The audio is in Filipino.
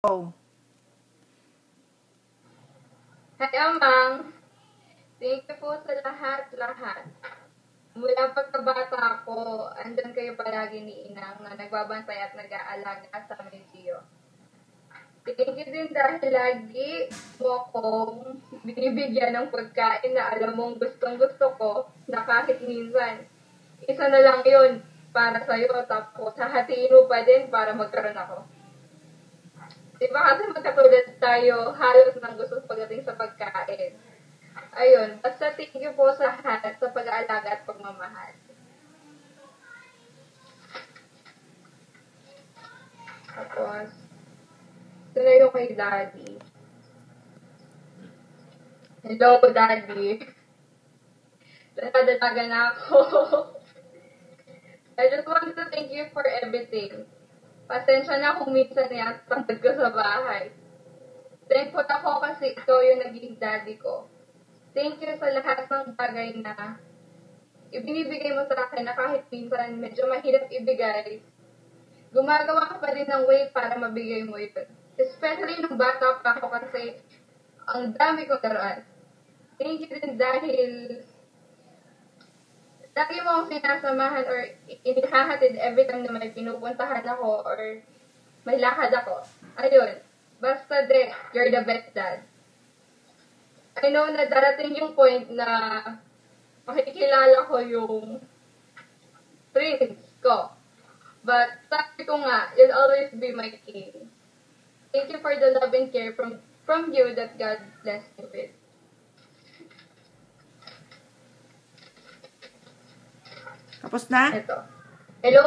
Oh. Hi, Amang. Thank you po sa lahat-lahat. Mula pagkabata ko, andyan kayo palagi ni Inang na nagbabantay at nag-aalaga sa amin Gio. Thank you din dahil lagi mo akong binibigyan ng pagkain na alam mong gustong-gusto ko na kahit minsan. Isa na lang yun para sa'yo, tapos hahatiin mo pa din para magkaroon ako. Diba kasi magkatulad tayo, halos ng gusto pagdating sa pagkain. Ayun, basta thank you po sa lahat sa pag-aalaga at pagmamahal. Tapos, sila yung kay Daddy. Hello, Daddy. Nadadagan na ako. I just wanted to thank you for everything. Pasensya na kung minsan niyasangad ko sa bahay. Thankful ako kasi ikaw yung naging daddy ko. Thank you sa lahat ng bagay na ibinibigay mo sa akin na kahit minsan medyo mahirap ibigay, gumagawa ka pa din ng way para mabigay mo ito. Especially nung bata pa ako kasi ang dami kong laruan. Thank you din dahil lagi mo akong sinasamahan or inihahatid every time na may pinupuntahan ako or may lakad ako. Ayun. Basta de, you're the best dad. I know na darating yung point na makikilala ko yung prince ko. But sabi ko nga, you'll always be my king. Thank you for the love and care from you that God bless me with. Tapos na? Ito. Hello,